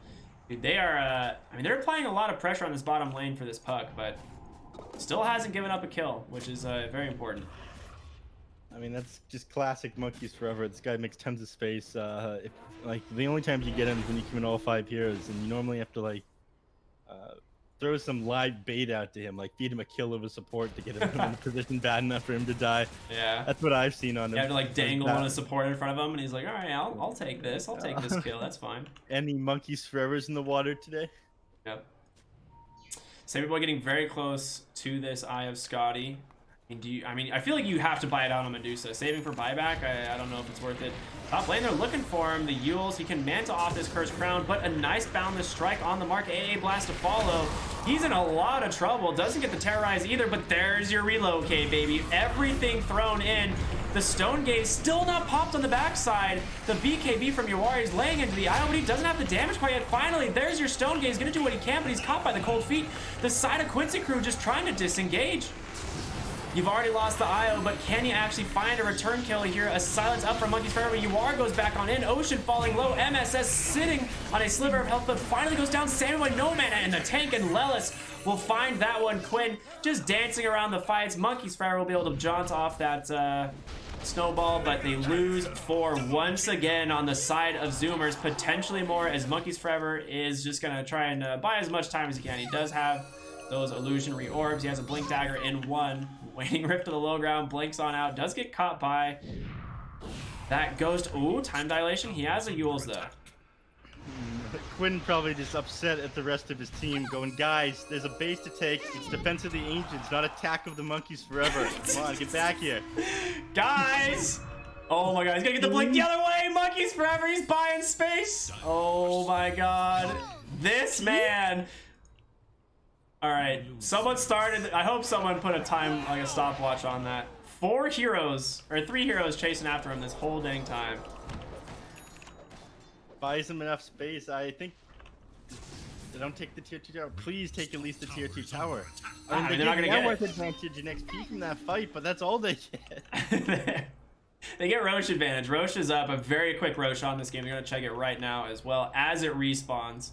S2: Dude, they are, I mean, they're applying a lot of pressure on this bottom lane for this puck, but still hasn't given up a kill, which is very important.
S1: I mean, that's just classic Monkeys Forever. This guy makes tons of space. If, like, the only times you get him is when you come in all 5 heroes, and you normally have to, like, throw some live bait out to him, like feed him a kill of a support to get him in a position bad enough for him to die.
S2: Yeah.
S1: That's what I've seen on him.
S2: You have to, like, dangle one of the support in front of him, and he's like, all right, I'll take this. I'll take this kill. That's fine.
S1: Any Monkeys Forevers in the water today?
S2: Yep. Some people are getting very close to this Eye of Scotty. I mean, I feel like you have to buy it out on Medusa. Saving for buyback, I don't know if it's worth it. Top lane, they're looking for him. The Yules, he can mantle off this Cursed Crown, but a nice boundless strike on the mark. AA Blast to follow. He's in a lot of trouble. Doesn't get the Terrorize either, but there's your relocate, baby. Everything thrown in. The Stone Gaze still not popped on the backside. The BKB from Yawari is laying into the IO, but he doesn't have the damage quite yet. Finally, there's your Stone Gaze. Gonna do what he can, but he's caught by the cold feet. The side of Quincy crew just trying to disengage. You've already lost the IO, but can you actually find a return kill here? A silence up from Monkeys Forever. UR goes back on in. Ocean falling low. MSS sitting on a sliver of health, but finally goes down. Samuel no mana in the tank, and Lelis will find that one. Quinn just dancing around the fights. Monkeys Forever will be able to jaunt off that snowball, but they lose 4 once again on the side of Zoomers. Potentially more, as Monkeys Forever is just going to try and buy as much time as he can. He does have those illusionary orbs. He has a blink dagger in 1. Waning Rip to the low ground, blinks on out, does get caught by that ghost. Ooh, time dilation. He has a Yules though.
S1: Quinn probably just upset at the rest of his team, going, guys, there's a base to take. It's defense of the ancients, not attack of the Monkeys Forever. Come on, get back here.
S2: Guys! Oh my god, he's gonna get the blink the other way! Monkeys Forever, he's buying space! Oh my god. This man. Alright, someone started, I hope someone put a time, like a stopwatch on that. 4 heroes, or 3 heroes chasing after him this whole dang time.
S1: Buys him enough space. I think they don't take the tier 2 tower. Please take at least the tier 2 tower. I mean,
S2: they're not gonna get
S1: network advantage and XP from that fight, but that's all they get.
S2: They get Roche advantage. Roche is up, a very quick Roche on this game. They're gonna check it right now as well as it respawns.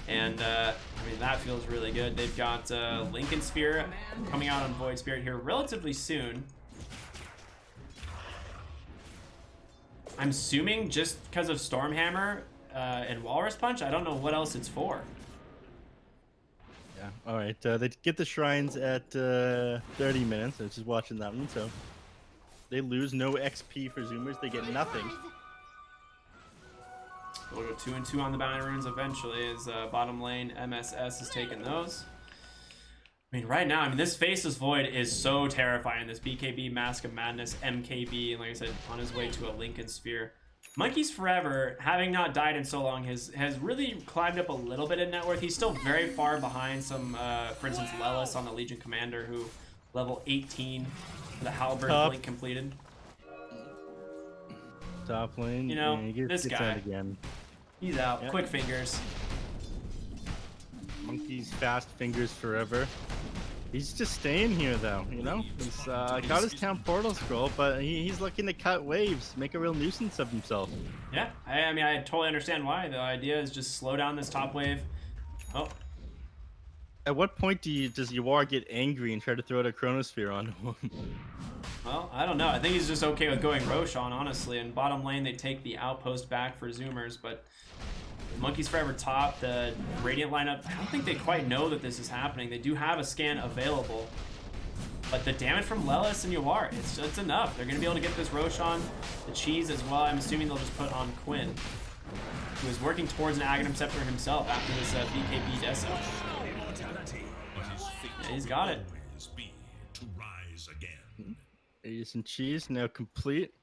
S2: And, I mean, that feels really good. They've got Lincoln Sphere coming out on Void Spirit here relatively soon. I'm assuming just because of Stormhammer and Walrus Punch. I don't know what else it's for.
S1: Yeah, alright. They get the shrines at 30 minutes. I was just watching that one, so they lose no XP for Zoomers. They get nothing.
S2: We'll go 2 and 2 on the bounty runes eventually as bottom lane MSS has taken those. I mean, right now, I mean, this Faceless Void is so terrifying. This BKB, Mask of Madness, MKB, and like I said, on his way to a Lincoln Sphere. Monkeys Forever, having not died in so long, has really climbed up a little bit in net worth. He's still very far behind some, for instance, Lelis on the Legion Commander, who level 18, the Halberd blink completed.
S1: Top lane.
S2: You know,
S1: yeah,
S2: this guy.
S1: Again.
S2: He's out.
S1: Yep.
S2: Quick fingers.
S1: Monkeys fast fingers forever. He's just staying here though, you know? He's got his town portal scroll, but he's looking to cut waves, make a real nuisance of himself.
S2: Yeah, I mean, I totally understand why. The idea is just slow down this top wave. Oh.
S1: At what point does Yawar get angry and try to throw out a Chronosphere on him?
S2: Well, I don't know. I think he's just okay with going Roche on, honestly. And bottom lane, they take the Outpost back for Zoomers, but Monkeys Forever top, the Radiant lineup, I don't think they quite know that this is happening. They do have a scan available, but the damage from Lelis and Yawar, it's enough. They're going to be able to get this Roche on, the Cheese as well. I'm assuming they'll just put on Quinn, who is working towards an Aghanim Scepter himself after this BKB Deso. Yeah, he's got it.
S3: To rise again.
S1: Ace and Cheese now complete.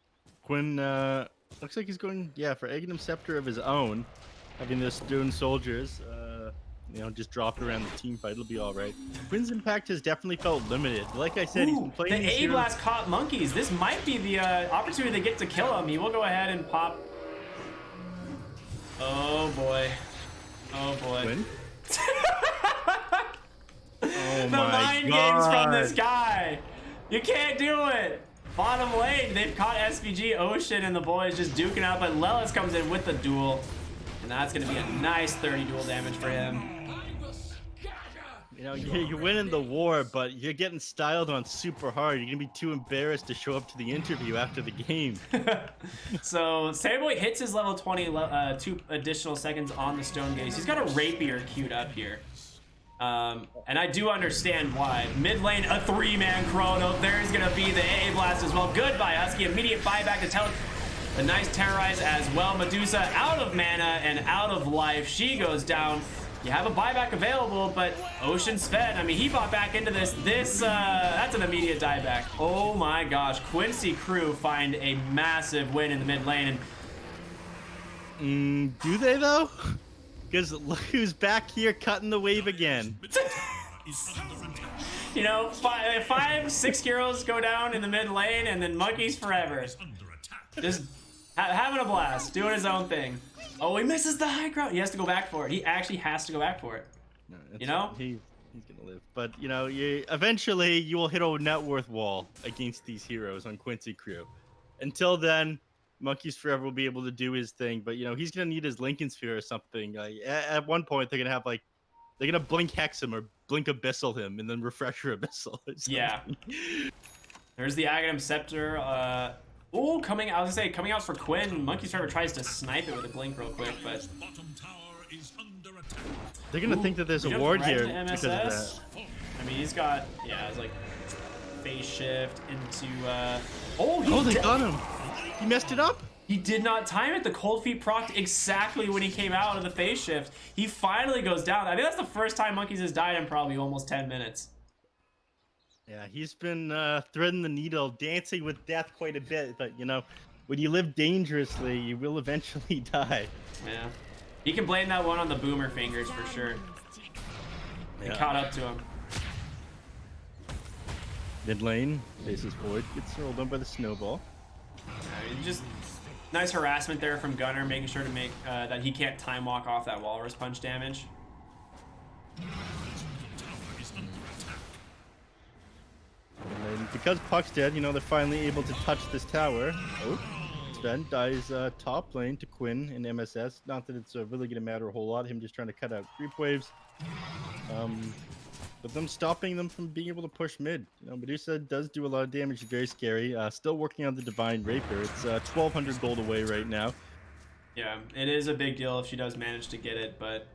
S1: Quinn Looks like he's going, yeah, for Aghanim Scepter of his own. Having the stone soldiers, you know, just dropped around the team fight. It'll be all right. Quinn's impact has definitely felt limited. Like I said, he's been
S2: Ooh,
S1: playing
S2: the
S1: these
S2: A
S1: heroes.
S2: blast caught monkeys. This might be the opportunity to get to kill him. He will go ahead and pop. Oh boy. Oh boy.
S1: Quinn? Oh
S2: The
S1: my
S2: mind games from this guy. You can't do it. Bottom lane, they've caught SVG, Ocean, and the boys just duking out, but Lelis comes in with the duel. And that's going to be a nice 30 duel damage for him.
S1: You know, you're winning the war, but you're getting styled on super hard. You're going to be too embarrassed to show up to the interview after the game.
S2: So, Saberboy hits his level 20, 2 additional seconds on the Stone Gaze. He's got a Rapier queued up here. And I do understand why. Mid lane, a 3-man chrono. There's gonna be the AA blast as well. Goodbye, Husky. Immediate buyback to tell a nice terrorize as well. Medusa out of mana and out of life. She goes down. You have a buyback available, but Ocean's fed. I mean, he bought back into this. That's an immediate dieback. Oh my gosh. Quincy crew find a massive win in the mid lane. And
S1: Do they though? Because look who's back here cutting the wave again.
S2: you know, 6 heroes go down in the mid lane, and then monkeys forever. Just having a blast, doing his own thing. Oh, he misses the high ground. He has to go back for it. He actually has to go back for it.
S1: No,
S2: You know?
S1: he's gonna live. But you know, eventually you will hit a net worth wall against these heroes on Quincy crew. Until then, Monkeys Forever will be able to do his thing. But you know, he's gonna need his Lincoln Sphere or something. Like, at one point, they're gonna have like, they're gonna blink Hex him or blink Abyssal him and then Refresher Abyssal. or something.
S2: Yeah. There's the Aghanim Scepter. Oh, coming out for Quinn. Monkey Server tries to snipe it with a blink real quick, but
S1: They're gonna think that there's a
S2: he
S1: ward
S2: goes right
S1: here
S2: to
S1: because of
S2: MSS.
S1: that.
S2: I mean, he's got, yeah, it's like phase shift into,
S1: Oh, they got him. He messed it up.
S2: He did not time it. The cold feet procced exactly when he came out of the phase shift. He finally goes down. I think that's the first time Monkeys has died in probably almost 10 minutes.
S1: Yeah, he's been threading the needle, dancing with death quite a bit. But you know, when you live dangerously, you will eventually die.
S2: Yeah. He can blame that one on the boomer fingers for sure. They caught up to him.
S1: Mid lane, faces forward, gets rolled on by the snowball.
S2: I mean, just nice harassment there from Gunner, making sure to make that he can't time walk off that Walrus Punch damage.
S1: And then because Puck's dead, you know, they're finally able to touch this tower. Oh, Sven dies top lane to Quinn in MSS. Not that it's really going to matter a whole lot. Him just trying to cut out creep waves. But them stopping them from being able to push mid. You know, Medusa does do a lot of damage. Very scary. Still working on the Divine Rapier. It's 1,200 gold away right now.
S2: Yeah, it is a big deal if she does manage to get it, but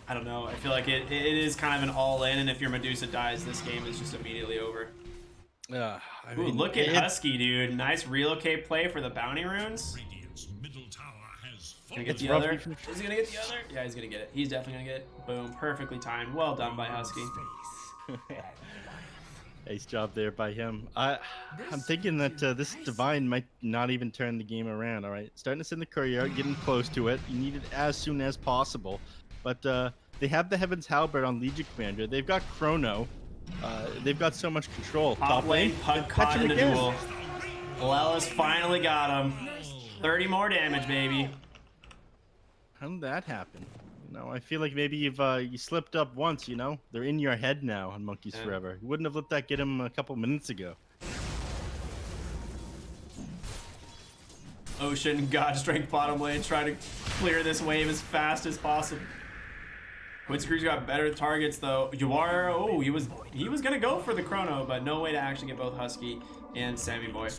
S2: I don't know. I feel like it is kind of an all-in, and if your Medusa dies, this game is just immediately over.
S1: I
S2: Ooh,
S1: mean,
S2: look at Husky, dude. Nice relocate play for the bounty runes.
S3: Radiant's middle tower has
S2: Gonna get the other. Is he gonna get the other? Yeah, he's gonna get it. He's definitely gonna get it. Boom, perfectly timed. Well done by Husky.
S1: Nice job there by him. I'm thinking that this Divine might not even turn the game around. All right, starting to send the courier out, getting close to it. You need it as soon as possible. But they have the Heaven's Halberd on Legion Commander. They've got Chrono. They've got so much control.
S2: Top lane, Pug caught in the duel. Lelis finally got him. 30 more damage, baby.
S1: How did that happen? You know, I feel like maybe you slipped up once. You know, they're in your head now on Monkeys Forever. You wouldn't have let that get him a couple minutes ago.
S2: Ocean, God Strength bottom lane, trying to clear this wave as fast as possible. Quincy Crew's got better targets though. Yuara, oh, he was gonna go for the Chrono, but no way to actually get both Husky and Sammy Boy.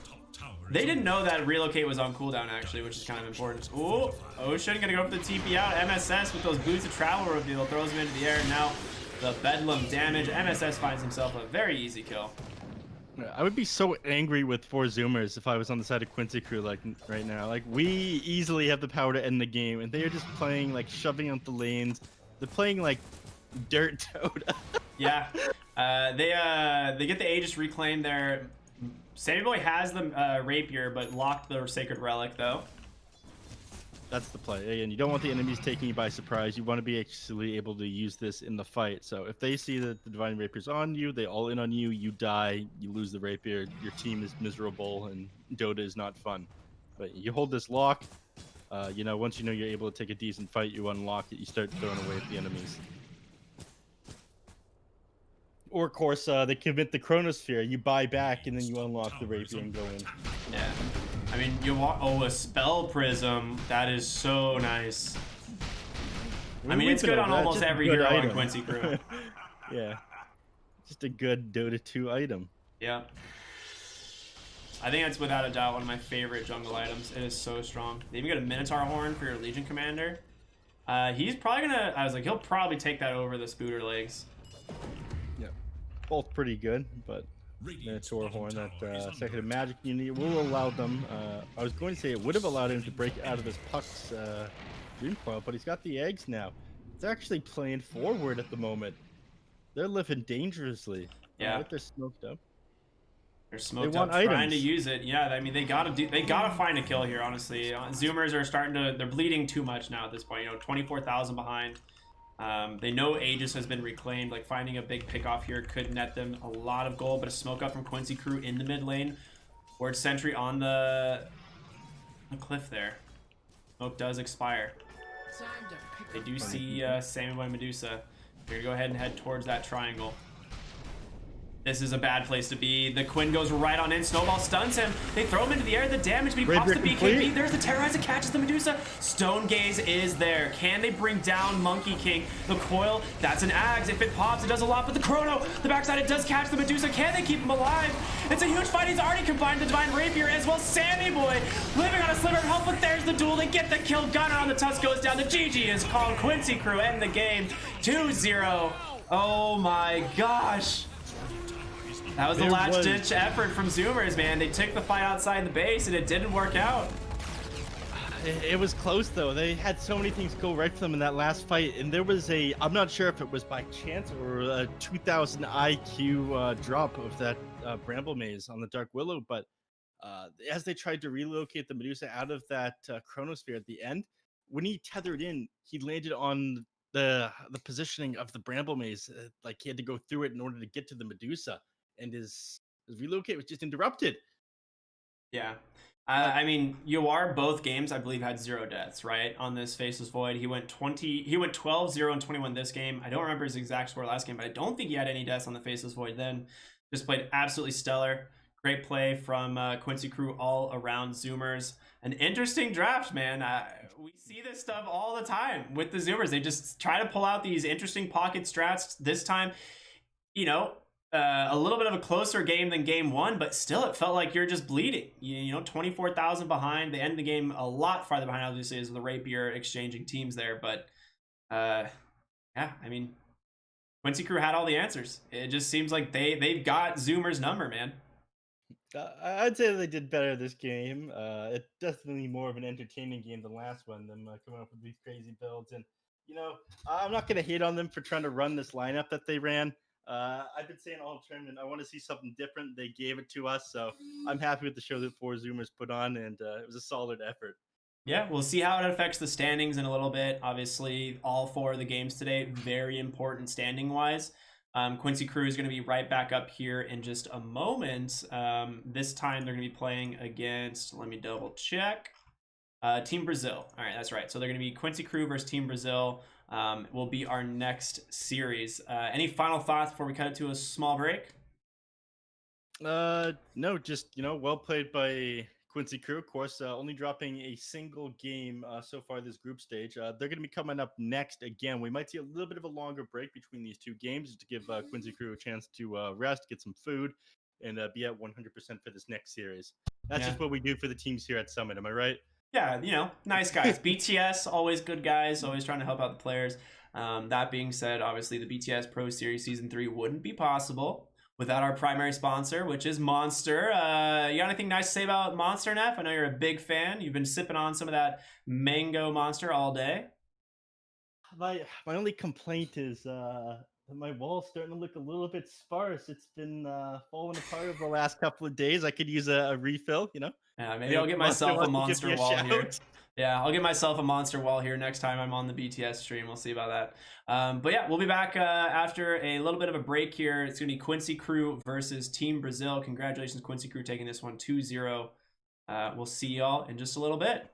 S2: They didn't know that relocate was on cooldown actually, which is kind of important. Ooh, Ocean gonna go for the TP out. MSS with those boots of travel reveal throws him into the air. Now the Bedlam damage. MSS finds himself a very easy kill.
S1: I would be so angry with 4 Zoomers if I was on the side of Quincy Crew like right now. Like, we easily have the power to end the game, and they are just playing like shoving out the lanes. They're playing like dirt Dota.
S2: Yeah, they get the Aegis reclaim there. Sammy Boy has the Rapier, but locked the Sacred Relic though.
S1: That's the play. And you don't want the enemies taking you by surprise. You want to be actually able to use this in the fight. So if they see that the Divine Rapier's on you, they all in on you, you die, you lose the Rapier, your team is miserable, and Dota is not fun. But you hold this lock, you know, once you know you're able to take a decent fight, you unlock it, you start throwing away at the enemies. Or, of course, they commit the Chronosphere. You buy back, and then you unlock the Rapier and go in.
S2: Yeah. I mean, you want a Spell Prism. That is so nice. I mean, it's good on almost every hero on Quincy Crew.
S1: Yeah. Just a good Dota 2 item.
S2: Yeah. I think that's without a doubt one of my favorite jungle items. It is so strong. They even got a Minotaur Horn for your Legion Commander. He's probably gonna... I was like, he'll probably take that over the Spooter Legs.
S1: Yeah. Both pretty good, but Minotaur Horn, that second magic unit, will allow them... I was going to say it would have allowed him to break out of his Puck's Dream Coil, but he's got the eggs now. They're actually playing forward at the moment. They're living dangerously.
S2: Yeah.
S1: They're smoked up.
S2: They're smoked up, trying to use it. Yeah, I mean, they gotta find a kill here, honestly. Zoomers are starting to... They're bleeding too much now at this point. You know, 24,000 behind. They know Aegis has been reclaimed. Like, finding a big pick off here could net them a lot of gold, but a smoke up from Quincy Crew in the mid lane. Ward sentry on the cliff there. Smoke does expire. They do see Sammy Boy Medusa. They're gonna go ahead and head towards that triangle. This is a bad place to be. The Quinn goes right on in. Snowball stuns him. They throw him into the air. The damage, but he pops the BKB. There's the Terrorizer, catches the Medusa. Stone Gaze is there. Can they bring down Monkey King? The coil, that's an Ags. If it pops, it does a lot. But the Chrono, the backside, it does catch the Medusa. Can they keep him alive? It's a huge fight. He's already combined the Divine Rapier as well. Sammy Boy living on a sliver of health, but there's the duel. They get the kill. Gunner on the Tusk goes down. The GG is called. Quincy Crew end the game 2-0. Oh my gosh. That was the last-ditch effort from Zoomers, man. They took the fight outside the base, and it didn't work out.
S1: It was close, though. They had so many things go right for them in that last fight, and there was I'm not sure if it was by chance or a 2,000 IQ drop of that Bramble Maze on the Dark Willow, but as they tried to relocate the Medusa out of that Chronosphere at the end, when he tethered in, he landed on the positioning of the Bramble Maze. Like, he had to go through it in order to get to the Medusa. And his relocate was just interrupted.
S2: Yeah. I mean, Yoar both games, I believe, had 0 deaths, right? On this Faceless Void. He went 12, 0, and 21 this game. I don't remember his exact score last game, but I don't think he had any deaths on the Faceless Void then. Just played absolutely stellar. Great play from Quincy Crew all around Zoomers. An interesting draft, man. We see this stuff all the time with the Zoomers. They just try to pull out these interesting pocket strats. This time, you know, a little bit of a closer game than game one, but still it felt like you're just bleeding. You know, 24,000 behind. They end the game a lot farther behind, obviously, as the Rapier exchanging teams there. But yeah, I mean, Quincy Crew had all the answers. It just seems like they've got Zoomer's number, man.
S1: I'd say they did better this game. It's definitely more of an entertaining game than last one. Them coming up with these crazy builds, and you know, I'm not gonna hate on them for trying to run this lineup that they ran. I've been saying all tournament, I want to see something different. They gave it to us, so I'm happy with the show that 4 Zoomers put on, and it was a solid effort.
S2: Yeah, we'll see how it affects the standings in a little bit. Obviously, all 4 of the games today, very important standing-wise. Quincy Crew is going to be right back up here in just a moment. This time, they're going to be playing against, let me double-check, Team Brazil. All right, that's right. So they're going to be Quincy Crew versus Team Brazil. Will be our next series. Any final thoughts before we cut it to a small break?
S1: No, just, you know, well played by Quincy Crew, of course, only dropping a single game so far this group stage. They're going to be coming up next again. We might see a little bit of a longer break between these 2 games to give Quincy Crew a chance to rest, get some food, and be at 100% for this next series. That's just what we do for the teams here at Summit. Am I right?
S2: Yeah, you know, nice guys. BTS, always good guys, always trying to help out the players. That being said, obviously the BTS Pro Series Season 3 wouldn't be possible without our primary sponsor, which is Monster. You got anything nice to say about Monster, Neph? I know you're a big fan. You've been sipping on some of that mango Monster all day.
S1: My only complaint is My wall's starting to look a little bit sparse. It's been falling apart over the last couple of days. I could use a refill, you know?
S2: Yeah, maybe I'll get myself a
S1: wants to give
S2: monster
S1: me a
S2: wall here.
S1: shout.
S2: Yeah, I'll get myself a monster wall here next time I'm on the BTS stream. We'll see about that. But yeah, we'll be back after a little bit of a break here. It's going to be Quincy Crew versus Team Brazil. Congratulations, Quincy Crew, taking this one 2-0. We'll see y'all in just a little bit.